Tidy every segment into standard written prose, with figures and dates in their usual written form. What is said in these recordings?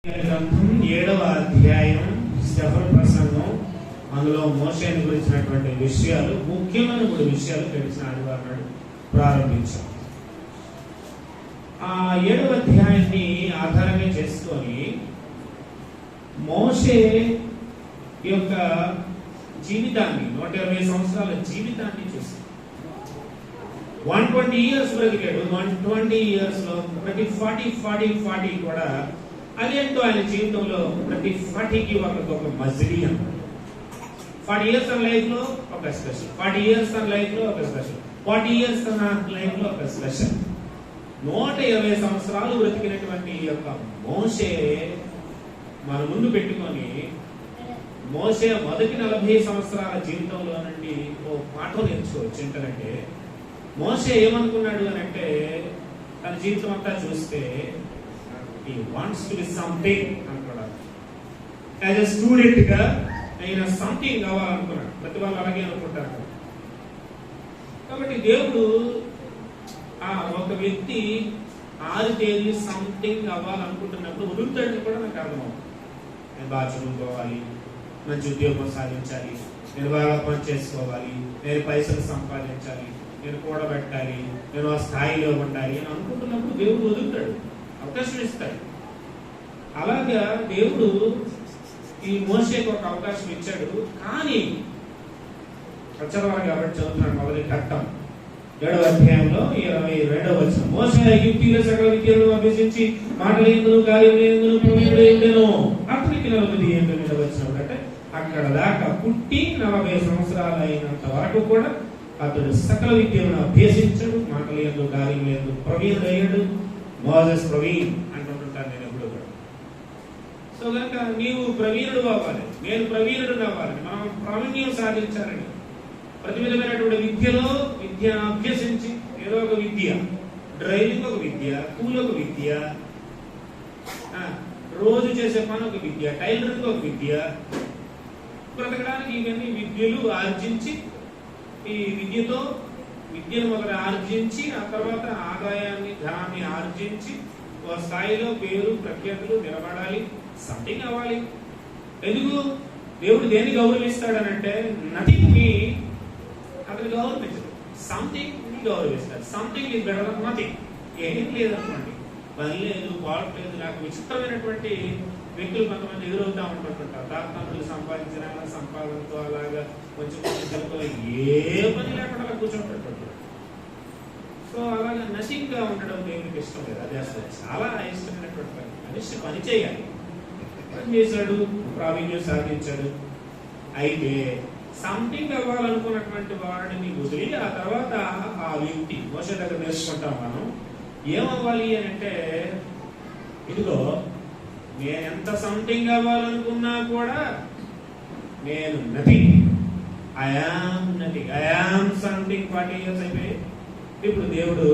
గ్రంథం 7వ అధ్యాయం స్టెఫన్ ప్రసంగం. అందులో మోషేని గురించినటువంటి విషయాలు, ముఖ్యమైన 3 విషయాలు తెలిసిన ఆదివారం ప్రారంభించాం. ఆ 7వ అధ్యాయాన్ని ఆధారంగా చేసుకొని మోషే యొక్క జీవితాన్ని, 120 సంవత్సరాల జీవితాన్ని చూస్తాం. 120 years బ్రతికాడు. 120 years లో ప్రతి 40 కూడా అదేంటో ఆయన జీవితంలో ప్రతి 40కి ఒక మజిలీ అన్నమాట. 40 years తన లైఫ్ లో ఒక స్పెషల్, 40 years తన లైఫ్ లో ఒక స్పెషల్, 40 years తన లైఫ్ లో ఒక స్పెషల్. 120 సంవత్సరాలు బ్రతికినటువంటి యొక్క మోషే మన ముందు పెట్టుకొని, మోషే మొదటి 40 సంవత్సరాల జీవితంలో నుండి ఓ పాఠం నేర్చుకోవచ్చు. ఏంటంటే మోషే ఏమనుకున్నాడు అని అంటే, తన జీవితం అంతా చూస్తే he wants to be something అనుకున్నాడు. యాజ్ ఎ స్టూడెంట్ గా ఆయన సంథింగ్ కావాలనుకున్నాడు. ప్రతి వాళ్ళు అలాగే అనుకుంటారు. కాబట్టి దేవుడు ఒక వ్యక్తి ఆరితేరి సంథింగ్ అవ్వాలనుకుంటున్నప్పుడు వదులుతాడని కూడా నాకు అర్థమవుతుంది. నేను బాగా చదువుకోవాలి, మంచి ఉద్యోగం సాధించాలి, నేను బాగా పని చేసుకోవాలి, నేను పైసలు సంపాదించాలి, నేను కూడబెట్టాలి, నేను ఆ స్థాయిలో ఉండాలి అని అనుకుంటున్నప్పుడు దేవుడు వదులుతాడు, అవకాశం ఇస్తాడు. అలాగా దేవుడు ఈ మోషేకి ఒక అవకాశం ఇచ్చాడు. కానీ చదవాలి కాబట్టి చదువుతున్నాడు. మొదటి ఘట్టం 7వ అధ్యాయంలో 22వ వచనం. మోషే ఐగుప్తీయుల సకల విద్యలను అభ్యసించి మాటలందును కార్యములందును ప్రవీణుడైండెను. అతనికి 40 ఏళ్ళు నిలవచ్చినాడు. అంటే అక్కడ దాకా పుట్టి 40 సంవత్సరాలు అయినంత వరకు కూడా అతడు సకల విద్యలను అభ్యసించాడు, మాటలందు కార్యములందు ప్రవీణుడయ్యాడు. మోసెస్ ప్రవీణ్ అంటుంటాను నేను ఎప్పుడు కూడా. సో కనుక నీవు ప్రవీణుడు అవ్వాలి, నేను ప్రవీణుడు అవ్వాలి, మనం ప్రావీణ్యం సాధించాలని ప్రతి విధమైనటువంటి విద్య అభ్యసించి, ఏదో ఒక విద్య, డ్రైవింగ్ ఒక విద్య, కూల్ ఒక విద్య, రోజు చేసే పని ఒక విద్య, టైలరింగ్ ఒక విద్య, బ్రతకడానికి ఇవన్నీ విద్యలు ఆర్జించి, ఈ విద్యను మొదట ఆర్జించి, ఆ తర్వాత ఆదాయాన్ని, ధనాన్ని ఆర్జించి ఒక స్థాయిలో పేరు ప్రఖ్యాతులు నిలబడాలి, సంథింగ్ అవ్వాలి. ఎందుకు దేవుడు దేన్ని గౌరవిస్తాడనంటే, నథింగ్ ని అతను గౌరవించడు, సంథింగ్ ని గౌరవిస్తాడు. Something is better than nothing. ఏం లేదనుకోండి, పని లేదు, పాటు లేదు. నాకు విచిత్రమైనటువంటి వ్యక్తులు కొంతమంది ఎదురవుతా ఉంటుంటారు. తాతలు సంపాదించిన సంపాదనతో అలాగా కొంచెం ఏ పని లేకుండా అలా కూర్చోంటుంటారు. సో అలాగా నథింగ్ గా ఉండడం దేవునికి ఇష్టం లేదు. అది అసలు చాలా ఇష్టమైనటువంటి పని. మనిషి పని చేయాలి. పని చేశాడు, ప్రావీణ్యం సాధించాడు. అయితే సంథింగ్ అవ్వాలనుకున్నటువంటి వాడిని వదిలి ఆ తర్వాత ఆ వ్యక్తి మోషే దగ్గర నేర్చుకుంటాం మనం ఏమవ్వాలి అని అంటే, ఇదిగో నేను ఎంత సంథింగ్ అవ్వాలనుకున్నా కూడా నేను nothing, I am nothing, I am something. 40 years అయిపోయి ఇప్పుడు దేవుడు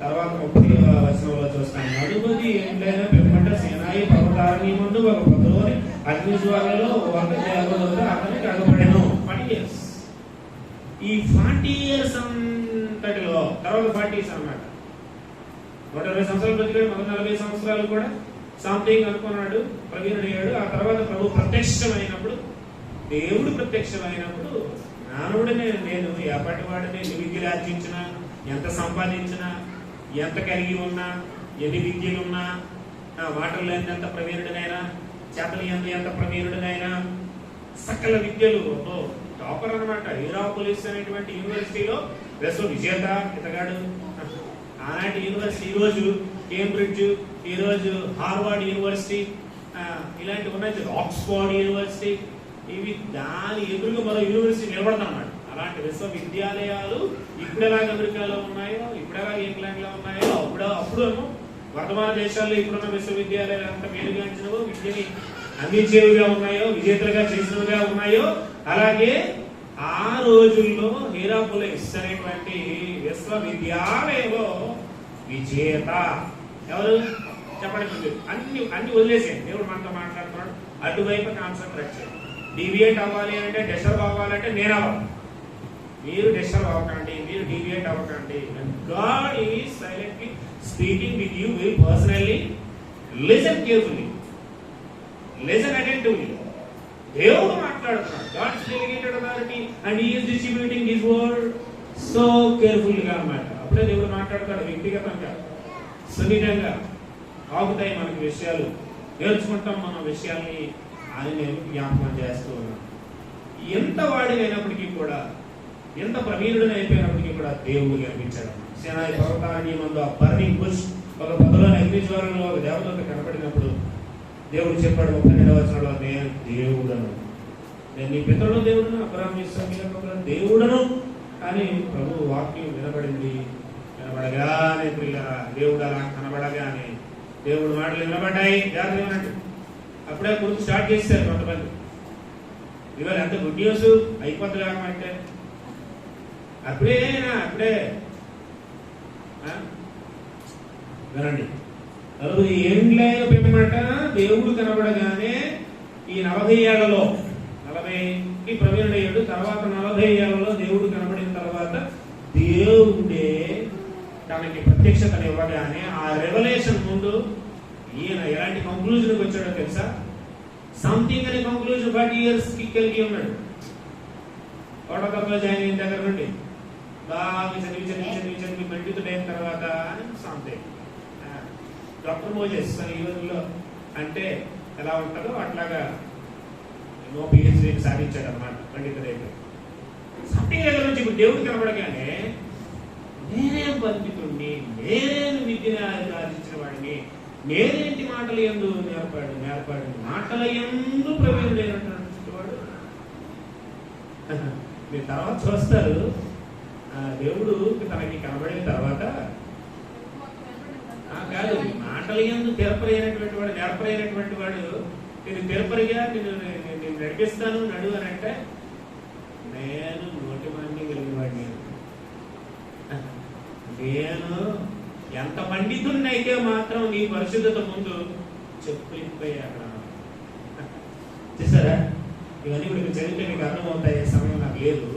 తర్వాత 30వ వచనంలో చూస్తాను. నలుబది ఏంటైనా పెమ్మట సేనాయి పర్వతాన్ని ముందు ఒక పదలోని అగ్ని జ్వాలలో ఒక దేవదూత అతనికి అగపడెను. 40 years. ఈ 40 years అంతటిలో తర్వాత 40 years అన్నమాట. 120 సంవత్సరాలు బ్రతికాడు. మొదటి 40 సంవత్సరాలు కూడా సంథింగ్ అనుకున్నాడు, ప్రవీణుడయ్యాడు. ఆ తర్వాత ప్రభు ప్రత్యక్షమైనప్పుడు, దేవుడు ప్రత్యక్షమైనప్పుడు, నానుడిని నేను ఎప్పటి వాడిని, ఎన్ని విద్యలు ఆర్జించినా, ఎంత సంపాదించినా, ఎంత కలిగి ఉన్నా, ఎన్ని విద్యలు ఉన్నా, మాటలు ఎంత ప్రవీణుడినైనా, చేతలు ఎంత ప్రవీణుడినైనా, సకల విద్యలు టాపర్ అనమాట. హీరాపోలిస్ అనేటువంటి యూనివర్సిటీలో విశ్వ విజేత ఇతగాడు. ఆనాటి యూనివర్సిటీ ఈరోజు కేంబ్రిడ్జ్, ఈరోజు హార్వర్డ్ యూనివర్సిటీ, ఇలాంటి ఉన్నాయి, ఆక్స్ఫర్డ్ యూనివర్సిటీ. ఇవి దాని ఎదురుగా మరో యూనివర్సిటీ నిలబడతామన్నమాట. అలాంటి విశ్వవిద్యాలయాలు ఇప్పుడెలాగ అమెరికాలో ఉన్నాయో, ఇప్పుడెలాగ ఇంగ్లాండ్ లో ఉన్నాయో, అప్పుడు వర్తమాన దేశాల్లో ఇప్పుడున్న విశ్వవిద్యాలయాలు అంత మేలుగాంచినవో, విద్యని అందించేవిగా ఉన్నాయో, విజేతలుగా చేసినవిగా ఉన్నాయో, అలాగే ఆ రోజుల్లో హీరాపోలిస్ అనేటువంటి విశ్వవిద్యాలయంలో విజేత ఎవరు చెప్పండి. అన్ని వదిలేసేయండి. దేవుడు మనతో మాట్లాడుతున్నాడు. అటువైపు కాన్సన్ట్రేట్ చేయండి. డివియేట్ అవ్వాలి అంటే, డిస్టర్బ్ అవ్వాలంటే నేను అవ్వాలి. మీరు డిస్టర్బ్ అవ్వకండి, మీరు డివియేట్ అవ్వకండి. God is silently speaking with you very personally. Listen carefully. Listen attentively. దేవుడు మాట్లాడుతున్నాడు. God's delegated authority and he is distributing his word so careful గా అన్నమాట. అప్పుడే దేవుడు మాట్లాడతాడు వ్యక్తిగతంగా, సున్నితంగా. ఆగుతాయి మనకి విషయాలు, నేర్చుకుంటాం మన విషయాల్ని అని నేను జ్ఞాపకం చేస్తూ ఉన్నాను. ఎంత వాడినైనప్పటికీ కూడా, ఎంత ప్రవీణుడిని అయిపోయినప్పటికీ కూడా దేవుడు కనిపించాడు. సేనాయి పర్వతారణ్యమందు ఆ బర్నింగ్ బుష్ ఒక పొదలోని అగ్నిజ్వాలంలో ఒక దేవదూత కనబడినప్పుడు దేవుడు చెప్పాడు 32వ వచనంలో, నేను దేవుడను, నేను నీ పితరుల దేవుడును, అబ్రహాము ఇస్సాకు దేవుడను అని ప్రభు వాక్యం వినబడింది. వినబడగానే పిల్లరా, దేవుడు అలా కనబడగానే దేవుడు మాటలు వినబడ్డాయి. జాగ్రత్త వినండి. అప్పుడే గుర్తు స్టార్ట్ చేశారు కొంతమంది. ఇవాళ ఎంత గుడ్ న్యూస్ అయిపోద్ది కాకమంటే అప్పుడే వినండి. 40 ఏండ్లైన పిమ్మట దేవుడు కనబడగానే ఈ 40 ఏళ్లలో 40కి ప్రవీణుడయ్యాడు. తర్వాత 40 ఏళ్లలో దేవుడు కనబడిన తర్వాత దేవుడే తనకి ప్రత్యక్షతను ఇవ్వగానే ఆ రెవల్యూషన్ ముందు ఈయన ఎలాంటి కంక్లూజన్కి వచ్చాడో తెలుసా? సంథింగ్ అనే కంక్లూజన్ 40 years కి కలిగి ఉన్నాడు. కోటకర్లో జాయిన్ అయిన దగ్గర నుండి బాగా చదివి పండితుడైన తర్వాత సంథింగ్ డాక్టర్ మోజెస్ అని ఈ రోజుల్లో అంటే ఎలా ఉంటుందో అట్లాగా ఎన్నో PhD సాధించాడు అన్నమాట పండితుడైతే. సంథింగ్ దగ్గర నుంచి ఇప్పుడు దేవుడు కనబడగానే నేనేం పండితుడిని, నేనేం విద్యను ఆర్జించిన వాడిని, నేనేంటి మాటలు యందు నేర్పాడు మాటల యందు ప్రవీణుడైనటువంటి వాడు. మీరు తర్వాత చూస్తారు, దేవుడు తనకి కనబడిన తర్వాత కాదు, మాటల యందు తెరపరైనటువంటి వాడు, నేర్పరైనటువంటి వాడు, నేను తెరపరిగా నేను నడిపిస్తాను నడు అని అంటే, నేను నోటి మాంద్యం కలిగిన వాడిని, నేను ఎంత పండితుడినైతే మాత్రం నీ పరిశుద్ధత ముందు చెప్పిపోయాడు. చూసారా? ఇవన్నీ ఇప్పుడు చదివితే మీకు అర్థమవుతాయి. సమయం నాకు లేదు,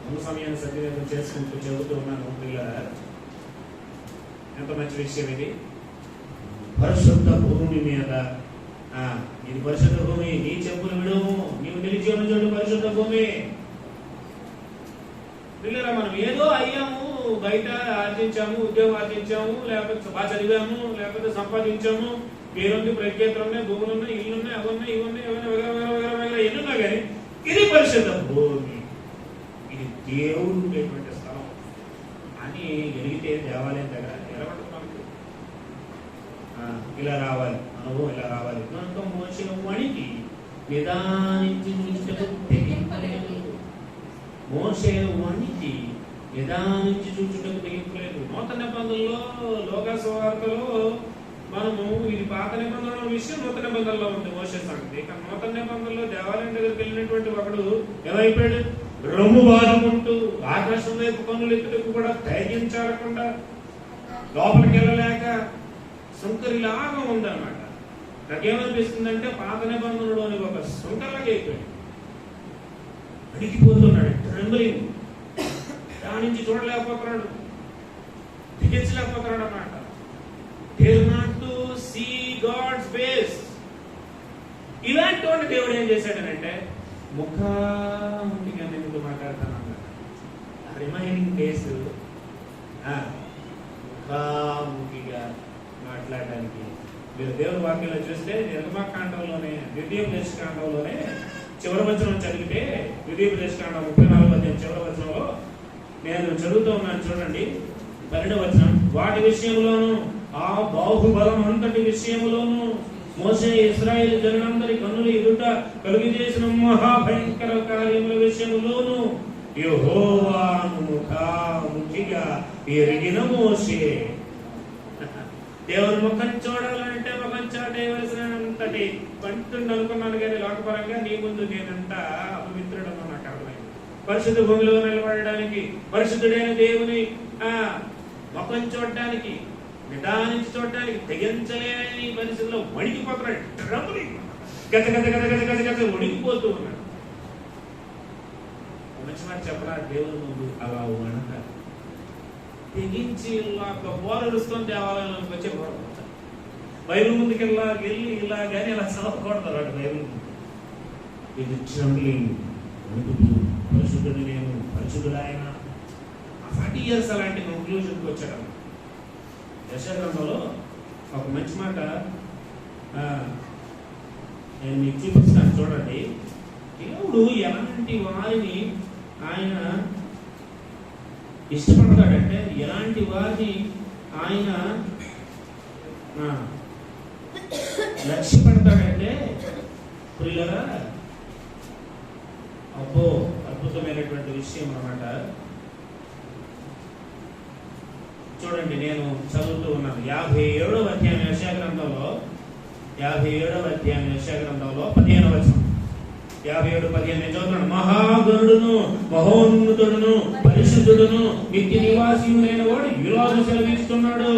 ఉన్న సమయాన్ని సద్వినియోగం చేసుకుంటూ చదువుతూ ఉన్నాను. పిల్లరా, ఎంత మంచి విషయం ఇది. పరిశుద్ధ భూమి మీద, ఇది పరిశుద్ధ భూమి, నీ చెప్పులు విడుము, నీవు నిలిచి ఉన్న చోటు పరిశుద్ధ భూమి. పిల్లరా, మనం ఏదో అయ్యాము, బయట ఆర్జించాము, ఉద్యోగం ఆర్జించాము, లేకపోతే బాగా చదివాము, లేకపోతే సంపాదించాము, పేరుంది, ప్రఖ్యాతులు ఉన్నాయి, భూములు ఉన్నాయి, ఇల్లు ఉన్నాయి, అవి ఉన్నాయి, ఇవి ఉన్నాయి, ఎన్నున్నా కానీ ఇది పరిశుద్ధ భూమి, ఇది దేవుడు ఉండేటువంటి స్థలం అని ఎదిగితే దేవాలయం దగ్గర నిలబడుతున్నాం. ఇలా రావాలి, అనుభవం ఇలా రావాలి. మోసే వణికి నిదానించి మోసే వణికి నిదానించి చూచుటకు తెగింపలేదు. నూతన నిబంధనలో, లోక సువార్తలో మనము ఇది పాత నిబంధనల విషయం నూతన నిబంధనలో ఉంది మోసే సంగతి. కానీ నూతన నిబంధనలో దేవాలయం దగ్గరికి వెళ్ళినటువంటి ఒకడు ఏమైపోయాడు? రొమ్ము బాదుకుంటూ ఆకాశం వైపు కన్నులు ఎత్తుటకు కూడా ధైర్యం చాలకుండా, లోపలికి వెళ్ళలేక సుంకరిలాగా ఉందన్నమాట. నాకేమనిపిస్తుందంటే పాత నిబంధనలోని ఒక సుంకరలాగా అయిపోయాడు. అడిగిపోతున్నాడు, ట్రెంబలింగ్, దాని నుంచి చూడలేకపోతున్నాడు, దిగించలేకపోతున్నాడు అన్నమాట. Dare not to see God's face. ఇలాంటి వాడిని దేవుడు ఏం చేశాడనంటే ముఖాముఖిగా నేను మాట్లాడతాను అన్నమాట. రిమైనింగ్ డేస్ ముఖాముఖిగా మాట్లాడడానికి మీరు దేవుని వాక్యంలో చూస్తే నిర్గమకాండంలోనే, ద్వితీయోపదేశకాండంలోనే చివరి వచనం చదివితే, ద్వితీయోపదేశకాండం 34వ అధ్యాయం చివరి వచనంలో నేను చదువుతూ ఉన్నాను చూడండి. 12వ వచనం, వాటి విషయంలోను ఆ బాహుబలం అంతటి విషయంలోను మోసే ఇశ్రాయేలు జనులందరి కన్నుల ఎదుట కలుగు చేసిన మహాభయంకర కార్యముల విషయంలోను యెహోవాను ముఖాముఖిగా ఎరిగిన మోసే. దేవుని ముఖం చూడాలంటే ముఖం చాటేయవలసినంతటి పండితుడిని అనుకున్నాను, కానీ లోకపరంగా నీ ముందు నేనంత అపవిత్రుడను నాకు అర్థమైంది. పరిశుద్ధ భూమిలో నిలబడడానికి, పరిశుద్ధుడైన దేవుని ముఖం చూడడానికి, నిదానించి చూడడానికి తెగించలేని పరిస్థితుల్లో వణికిపోతున్నాడు. ట్రబుల్ గత గత గత గత గత గత వణికిపోతూ ఉన్నాడు. మంచి మాట చెప్పరా, దేవుని ముందు అలా వణక తెగించి బోరడుస్తుంది దేవాలయంలోకి వచ్చే బోరడుతాడు. బైబిల్ ముందుకు వెళ్ళి ఇలా కానీ అలా చదవకూడదు వాడు బైబిల్ ఇది ట్రంబ్లింగ్ పరిశుద్ధుడు నేను పరిశుద్ధుడు ఆయన 40 years అలాంటి కంక్లూజన్కి వచ్చాడు. యెషయా ఒక మంచి మాట నేను మీకు చూపిస్తాను చూడండి. దేవుడు ఎలాంటి వారిని ఆయన ఇష్టపడతాడంటే, ఎలాంటి వారిని ఆయన లక్ష్యపడతాడంటే ప్రియులరా, అబ్బో అద్భుతమైనటువంటి విషయం అన్నమాట. చూడండి, నేను చదువుతూ ఉన్నాను 57వ అధ్యాయం యెషయా గ్రంథంలో 15వ వచనం 57:15 నేను చదువుతున్నాను. మహాగణుడును మహోన్నతుడును పరిశుద్ధుడును నిత్య నివాసియుడైన వాడు ఇలాగ సెలవిస్తున్నాడు,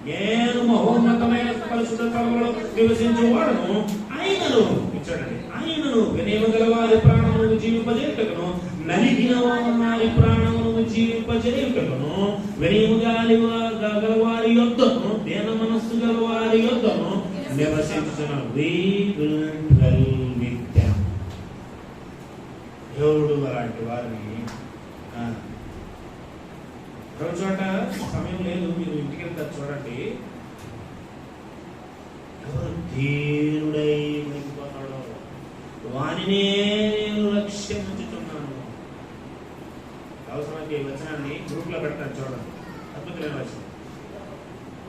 నేను మహోన్నతమైన పరిశుద్ధ స్థలములో నివసించేవాడును, ఆయనను చూడండి, ఆయనను వినయము గల వారి ప్రాణమును జీవింపజేయుటకును నలిగిన వారి ప్రాణమును జీవింపజేయుటకును వినయము గల వారి యొద్దను దీన మనస్సు గల వారి యొద్దను నివసించుచున్నాడు. దేవుడు అలాంటి వారిని రెండు చోట సమయం లేదు, మీరు ఇంటికి వెళ్తారు చూడండి. ఎవరు దేవుడై వెళ్ళిపోతాడో వానినే నేను లక్ష్యం ఉంచుతున్నాను. అవసరమైతే ఈ వచనాన్ని గ్రూప్ లో పెడతాను చూడండి, అద్భుతమైన వచనం.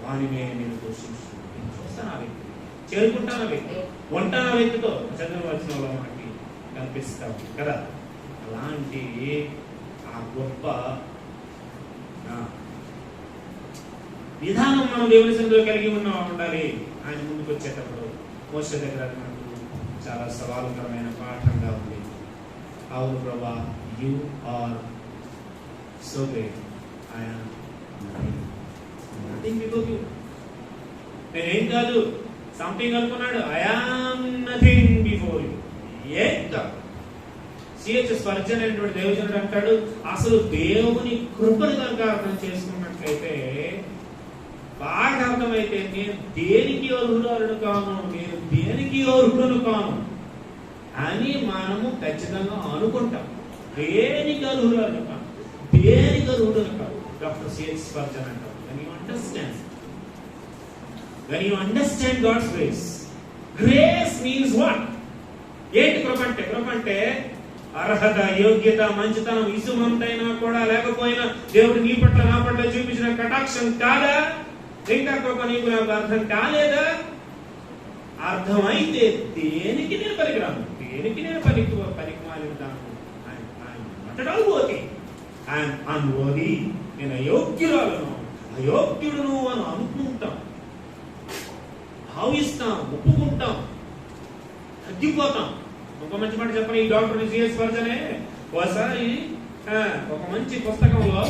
వానినే నేను దూషిస్తున్నాను, చూస్తాను ఆ వ్యక్తి, చేరుకుంటాను ఆ వ్యక్తి, ఉంటాను ఆ వ్యక్తితో. చంద్ర వచనంలో మనకి కనిపిస్తాం కదా. అలాంటి ఆ గొప్ప విధానం మనం దేవుని సన్నిధిలో కలిగి ఉండాలి. ఆయన ముందుకు వచ్చేటప్పుడు మోషే దగ్గర మనకు చాలా సవాలుకరమైన పాఠంగా ఉంది. అవును ప్రభా, యు ఆర్ సో గ్రేట్, నేనేం కాదు, సంథింగ్ అనుకున్నాడు. I am nothing before you. CH Spurgeon అనేటువంటి దేవజనుడు అంటాడు, అసలు దేవుని కృపను కనుక అర్థం చేసుకున్నట్లయితే, బాగా అర్థమైతే, నేను దేనికి అర్హురాలను కాను, నేను దేనికి అర్హులను కాను అని మనము ఖచ్చితంగా అనుకుంటాం. దేనికి అర్హురాలను కాను, దేనికి అర్హులను కాదు. డాక్టర్ సిహెచ్ స్పర్జన్ అంటారు, when you understand God's grace means what? ఏంటి కృప అంటే? కృప అంటే అర్హత, యోగ్యత, మంచితనం ఇసుమంతైనా కూడా లేకపోయినా దేవుడు నీ పట్ల నా పట్ల చూపించిన కటాక్షం కాదా? ఇంకా కృప నీకు నాకు అర్థం కాలేదా? అర్థమైతే దేనికి నేను పనికిరాను, దేనికి నేను పనికిమాలిదాను, అన్వోది, నేను అయోగ్యురాలను, అయోగ్యుడును అని అనుకుంటాం, భావిస్తాం, ఒప్పుకుంటాం, తగ్గిపోతాం. ఒక మంచి మాట చెప్పని, ఈ డాక్టర్ సిహెచ్ స్పర్జనే ఒకసారి ఒక మంచి పుస్తకంలో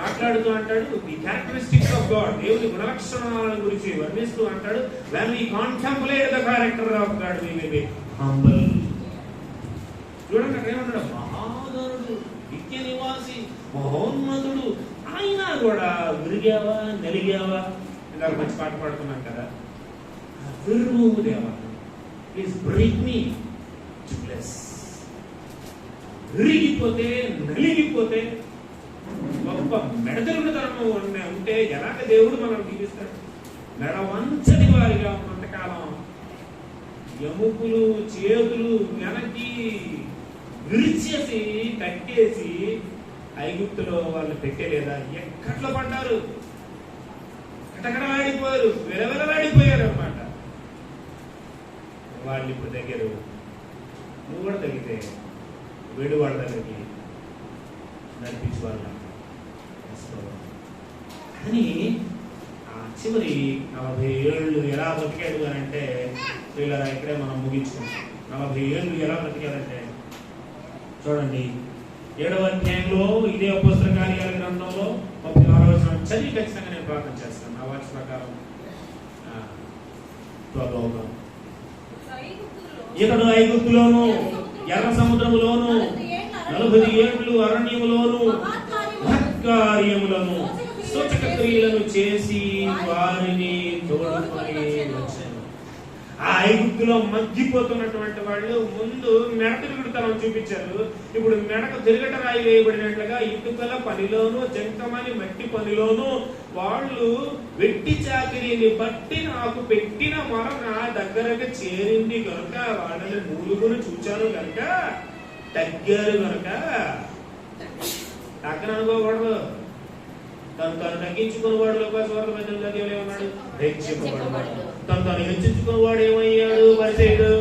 మాట్లాడుతూ అంటాడు, ది క్యారెక్టరిస్టిక్స్ ఆఫ్ గాడ్, దేవుని గుణలక్షణాల గురించి వర్ణిస్తూ అంటాడు, when we contemplate the character of God we may be humble. చూడండి అక్కడ ఏమంటాడు, మహాగణుడు, నిత్య నివాసి, మహోన్నతుడు, ఆయన కూడా విరిగావా, నలిగావా? ఇందాక మంచి పాట పాడుతున్నాం కదా, విరువు దేవా, please break me to bless. విరిగిపోతే, నలిగిపోతే, గొప్ప మెడతరుగుతనం ఉంటే ఎలాగ దేవుడు మనం జీవిస్తాడు? మెడ వంచని వారిగా ఉన్నంతకాలం ఎముకలు, చేతులు వెనక్కి విరిచేసి కట్టేసి ఐగుప్తులో వాళ్ళు పెట్టలేదా? ఎక్కట్లో పడ్డారు, కటకడలాడిపోయారు, వెలవెలలాడిపోయారు అన్నమాట. వాళ్ళు ఇప్పుడు దగ్గరు, నువ్వు కూడా తగ్గితే వేడి వాళ్ళ దగ్గరికి నడిపించి వాళ్ళ కానీ ఆ చివరి 40 ఏళ్ళు ఎలా బతికాడు అని అంటే, వీళ్ళరా ఇక్కడే మనం ముగించుకుంటాం. 40 ఏళ్ళు ఎలా బతికాడంటే చూడండి, 7వ అధ్యాయంలో ఇదే అపోస్తల కార్యాల గ్రంథంలో 34వ వచనం చదివి ఖచ్చితంగా నేను ప్రార్థన చేస్తాను. నా వాక్య ప్రకారం ఇతడు ఐగుప్తులోను, ఎర్ర సముద్రములోను, 40 ఏళ్ళు అరణ్యములోను, మహత్కార్యములను సూచక క్రియలను చేసి వారిని తోడుకొని వచ్చాను. ఆ ఐగుప్తులో మగ్గిపోతున్నటువంటి వాళ్ళు ముందు మెడ తిరుగుడుతనం చూపించారు. ఇప్పుడు మెడకు తిరగట రాయి వేయబడినట్లుగా ఇటుకల పనిలోను జంకమని మట్టి పనిలోను వాళ్ళు వెట్టి చాకిరీని బట్టి నాకు పెట్టిన మొర నా దగ్గరకు చేరింది కనుక వాళ్ళని మూలుగును చూచాను కనుక తగ్గారు కనుక తగ్గన అనుకోకూడదు. తను తగ్గించుకున్న వాడు ఉన్నాడు హెచ్చింపబడ్డాడు. తను హెచ్చించుకున్న వాడు ఏమయ్యాడు పరిచయుడు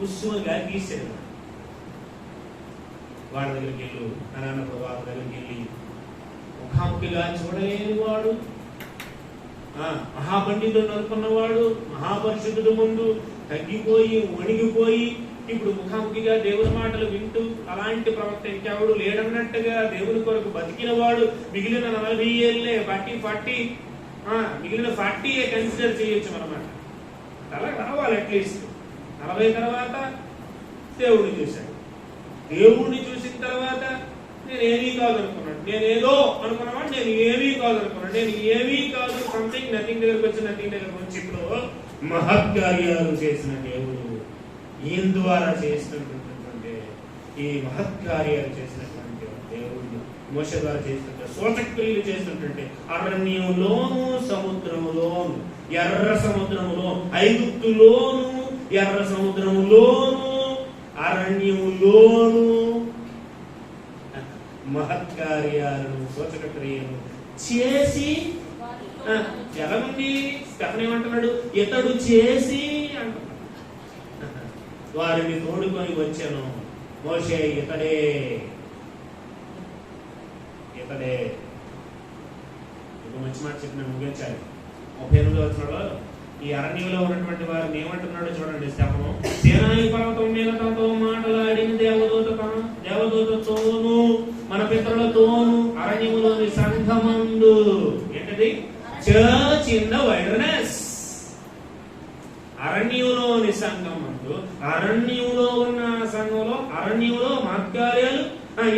ఉస్సుగా తీసాడు. వాడి దగ్గరికి వెళ్ళు అన్నప్పుడు వాళ్ళ దగ్గరికి వెళ్ళి ముఖాముఖిగా చూడలేని వాడు, మహాపండితుడు అనుకున్నవాడు, మహాపరిశుద్ధుడు ముందు తగ్గిపోయి వణిగిపోయి ఇప్పుడు ముఖాముఖిగా దేవుని మాటలు వింటూ అలాంటి ప్రవక్త ఇంకెవడు లేడన్నట్టుగా దేవుని కొరకు బతికిన వాడు మిగిలిన 40 ఏళ్ళే 40 మిగిలిన 40 కన్సిడర్ చేయొచ్చు అన్నమాట. అలా రావాలి. అట్లీస్ట్ 40 తర్వాత దేవుడిని చూశాడు. దేవుడిని చూసిన తర్వాత నేను ఏమీ కాదు అనుకున్నాడు. నేను ఏదో అనుకున్నవాడు నేను ఏమీ కాదు అనుకున్నాడు. నేను ఏమీ కాదు సంథింగ్ నథింగ్ దగ్గరకు వచ్చి నథింగ్ దగ్గరకు వచ్చి ఇప్పుడు మహత్కార్యాలు చేసిన దేవుడు ఈయన ద్వారా చేసినటువంటి ఈ మహత్కార్యాలు చేసినటువంటి దేవుడు మోషే ద్వారా చేసినటువంటి సూచక్రియలు చేసినటువంటి అరణ్యంలోను సముద్రములోను ఎర్ర సముద్రములో ఐగుప్తులోను ఎర్ర సముద్రములోను అరణ్యములోను మహత్కార్యాలను సూచక క్రియలు చేసి ఎలాగుంది ఏమంటున్నాడు ఇతడు చేసి అంటున్నాడు వారిని తోడుకొని వచ్చాను. మోషే ఇతడే మంచి మాట చెప్పిన ముగించాలి. 38వ వచనంలో ఈ అరణ్యంలో ఉన్నటువంటి వారిని ఏమంటున్నాడు చూడండి. స్తెఫను సీనాయి పర్వతం మీద తనతో మాట్లాడిన దేవదూతతోను మన పితరులతోను అరణ్యములోని సంఘమందు ఏంటది చర్చ్ ఇన్ ద వైల్డర్నెస్. అరణ్యంలోని సంఘమందు అరణ్యంలో ఉన్న సంఘంలో అరణ్యంలో మహత్కార్యాలు,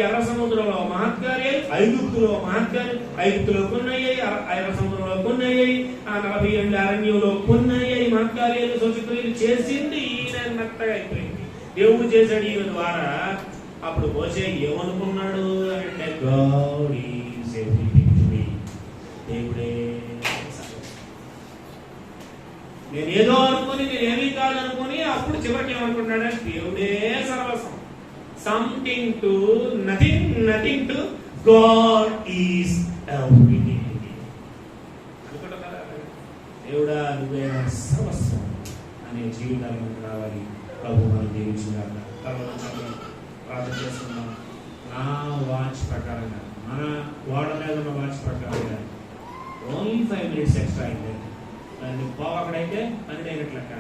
ఎర్ర సముద్రంలో మహత్కార్యాలు, ఐగుప్తులో మహత్కార్యాలు, ఐగుప్తులో కొన్నయ్యాయి, ఎర్ర సముద్రంలో కొన్నయ్యాయి, 40 ఏళ్ళ అరణ్యంలో కొన్నయ్యాయి మహత్కార్యాలు సూచక్రియలు చేసింది. ఈయన మెత్తగా అయిపోయింది. దేవుడు చేశాడు ఈయన ద్వారా. అప్పుడు మోషే ఏమనుకున్నాడు అంటే God is everything to me. దేవుడే నేను ఏదో అనుకుని నేను ఏమీ కాదనుకుని అప్పుడు చివరికి ఏమనుకున్నాడు దేవుడే సర్వస్వం. Something to nothing to God is everything అనుకుంటున్నారా? దేవుడా నువ్వే సర్వస్వం అనే జీవితాలు మనకు రావాలి. ప్రభు మనం జీవించుగాక. ప్రార్థన చేసుకున్నాం. నా వాచ్ ప్రకారంగా మన వాడ మీద ఉన్న వాచ్ ప్రకారంగా ఓన్లీ 5 minutes ఎక్స్ట్రా అయితే దాన్ని అక్కడైతే 12 అయినట్లక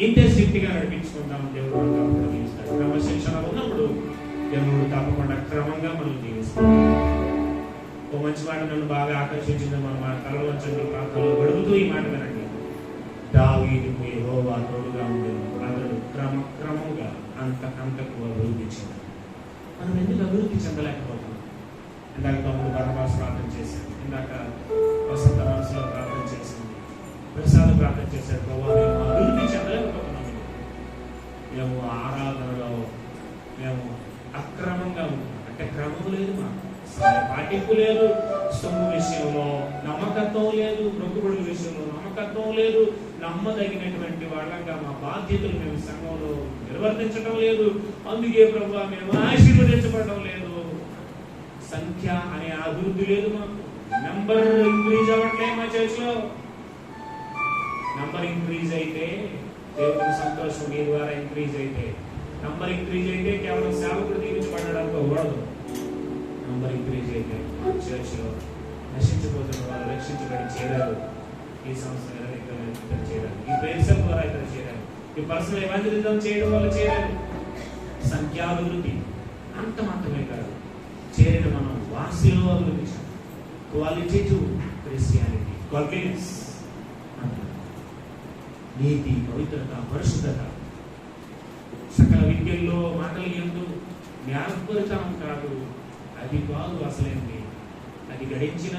ఇంటెన్సిటీగా నడిపించుకుంటాం. దేవుడు తప్పకుండా జీవిస్తాడు. క్రమశిక్షణ ఉన్నప్పుడు దేవుడు తప్పకుండా క్రమంగా మనం జీవిస్తాం. ఓ మంచి మాట నన్ను బాగా ఆకర్షించింది. మనం మన కళ వచ్చి ప్రాంతాల్లో గడుపుతూ ఈ మాట వినండి. దావీదుకు యెహోవా తోడుగా ఉండేది. అతడు క్రమంగా అంతకు అభివృద్ధి చెందాడు. మనం ఎందుకు అభివృద్ధి చెందలేకపోతున్నాం? ఇందాక తమ్ముడు బర్నబాస్ ప్రార్థన చేశాడు. ఇందాక వసంత మనసులో ప్రార్థన చేసింది. ప్రసాద్ ప్రార్థన చేశాడు. ప్రభావ మేము అభివృద్ధి చెందలేకపోతున్నాం. మేము ఆరాధనలో మేము అక్రమంగా ఉన్నాం. అంటే క్రమం లేదు, మాకు పాటింపు లేదు, సొమ్ము విషయంలో నమ్మకత్వం లేదు, మొక్కుబడుల విషయంలో నమ్మకత్వం లేదు, నమ్మదగినటువంటి వాళ్ళంగా మా బాధ్యతలు మేము సంఘంలో నిర్వర్తించడం లేదు. అందుకే ప్రభువా మేము ఆశీర్వదించబడడం లేదు. సంఖ్య అనే అభివృద్ధి లేదు మాకు. నంబర్ ఇంక్రీజ్ అవ్వట్లేదు మా చర్చ్లో. నంబర్ ఇంక్రీజ్ అయితే దేవుడికి సంతోషం. మీ ద్వారా ఇంక్రీజ్ అయితే నంబర్ ఇంక్రీజ్ అయితే కేవలం సేవకుడు దీవించబడడానికి అవ్వదు. నంబర్ ఇంక్రీజ్ అయితే చర్చ్లో నశించిపోతున్న వాళ్ళు రక్షించబడి చేరారు. ఈ సంవత్సరం ఇక్కడ చేరారు. ఈ ప్రేక్షకుల ద్వారా ఇక్కడ చేరారు. ఈ పర్సనల్ ఎవాంజలిజం చేయడం వల్ల చేరారు. సంఖ్యాభివృద్ధి అంత మాత్రమే కాదు, చేరిన మనం వాసిలో అభివృద్ధి, క్వాలిటేటివ్ క్రిస్టియానిటీ, గాడ్లీనెస్, నీతి, పవిత్రత, పరిశుద్ధత, సకల విద్యల్లో మాటలు ఎందు జ్ఞానపరితనం కాదు, అది కాదు అసలేంటి. అది గడించిన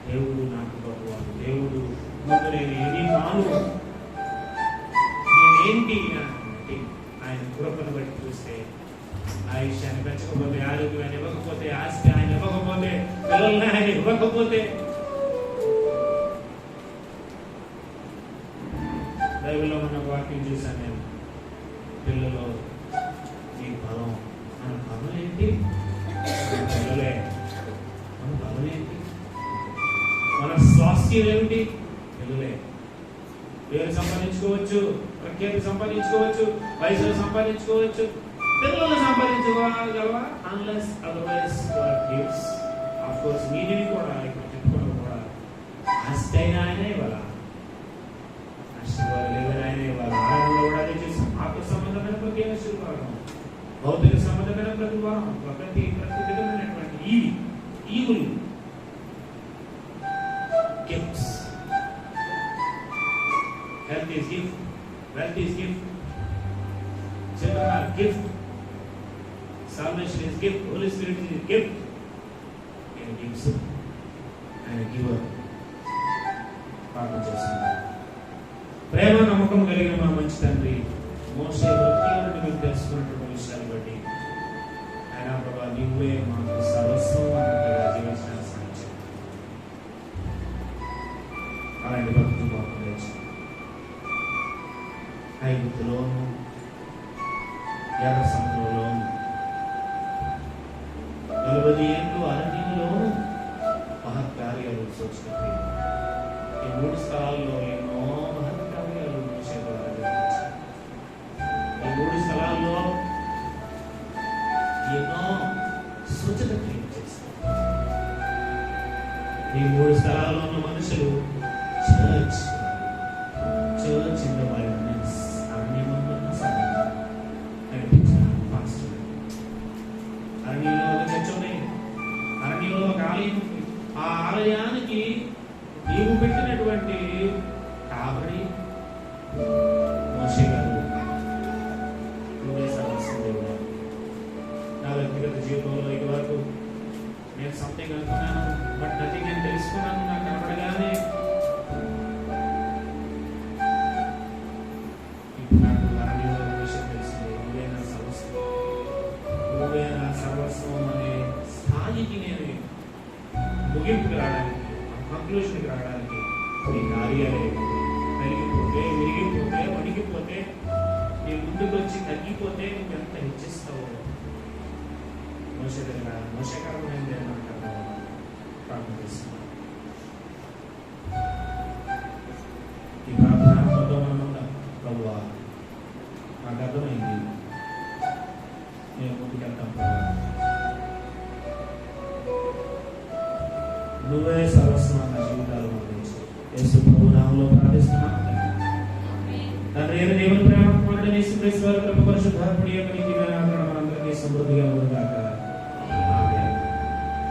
దేవుడు నాకు గొప్పవాడు. దేవుడు ముందు నేను ఏది కాను, నేనేంటి అంటే ఆయన కృపను బట్టి చూస్తే ఆయుష్యాన్ని పెంచకపోతే, ఆరోగ్యాన్ని ఇవ్వకపోతే, ఆస్తి ఆయన ఇవ్వకపోతే, పిల్లల్ని ఆయన ఇవ్వకపోతే, బైబిల్లో ఉన్న వాక్యం చూశాను నేను. పిల్లలు నీ బలం, మన బలం ఏంటి? పిల్లలే మన బలం ఏంటి? మన స్వాస్థ్యం ఏమిటి? పిల్లలే. పేరు సంపాదించుకోవచ్చు, ప్రఖ్యాతి సంపాదించుకోవచ్చు, వయసులో సంపాదించుకోవచ్చు, పిల్లలు సంపాదించుకోగలవా? Unless otherwise God gives. Of course మీనివి కూడా ఇక్కడ చెప్పుకోవడం కూడా ఆస్తి అయినా ఆయనే ఇవ్వాలా, ఆశీర్వాదాలు ఏదైనా ఆయనే ఇవ్వాలి. ఆనందంలో కూడా అదే చేస్తాం. ఆత్మ సంబంధమైన ప్రతి ఆశీర్వాదం, భౌతిక సంబంధమైన ప్రతి వారం, ప్రతి విధమైనటువంటి ఈవులు, gifts. Health is gift, wealth is gift, children are gift, salvation is gift, Holy Spirit is gift. And gives and a giver. ప్రార్థన చేస్తున్నాం. ప్రేమ నమ్మకం కలిగిన మా మంచి తండ్రి, మోషే బ్రతికినట్టు మేము తెలుసుకున్నటువంటి విషయాన్ని బట్టి ఆయన ప్రభా నీవే మాకు సర్వస్వం అన్నట్టుగా జీవించడానికి సాధించారు. అలాంటి భక్తులు మాకు నేర్చు. ఐగుప్తులోను, ఎర్ర సముద్రంలోను, 40 ఏళ్ళు అరణ్యంలోను మహత్కార్యాలు సూచనలు. ఈ 3 స్థలాల్లో ఎన్నో మహత్కార్యాలు మోషే ద్వారా జరిగించారు. ఈ 3 స్థలాల్లో ఎన్నో సూచన క్రియలు చేశారు. ఈ 3 స్థలాల్లో ఉన్న మనుషులు చర్చ్ ఇన్ ద వైల్డ్నెస్, అరణ్యంలో నడిపించారు. పాస్టర్ అరణ్యంలో ఒక చర్చ్ ఉంది, అరణ్యంలో ఒక ఆలయం ఉంది. ఆ ఆలయానికి నీవు పెట్టినటువంటి కాబడి మోషే గారు నువ్వే సర్వస్వం దేవుడు. నా వ్యక్తిగత జీవితంలో ఇది వరకు నేను సంథింగ్ అనుకున్నాను, బట్ నథింగ్ అని తెలుసుకున్నాను. నాకు కనపడగానే సర్వస్వం అనే స్థాయికి నేను ముగింపుకి రావడానికి, కంక్లూషన్కి రావడానికి నీ కార్యాలే కలిగిపోతే, విరిగిపోతే, వణిగిపోతే, నీ ముందుకు వచ్చి తగ్గిపోతే నువ్వు ఎంత హెచ్చిస్తావు. మోసకరమైంది అంటారు. ప్రార్థన చేస్తున్నాను. ఈ ప్రార్థనతో మనం ఉన్నాం. ప్రభువా నాకు అర్థమైంది, నేను ముందుకెళ్తాం. నువ్వే సర్వస్వం నా జీవితాలు గురించి యేసు ప్రభు నామములో ప్రార్థిస్తున్నాను తండ్రి. దేవుని ప్రేమ కుమారుడైన యేసు క్రీస్తు వారి కృప పరిశుద్ధాత్మ యొక్క నిత్యమైన ఆదరణ మనందరికీ సమృద్ధిగా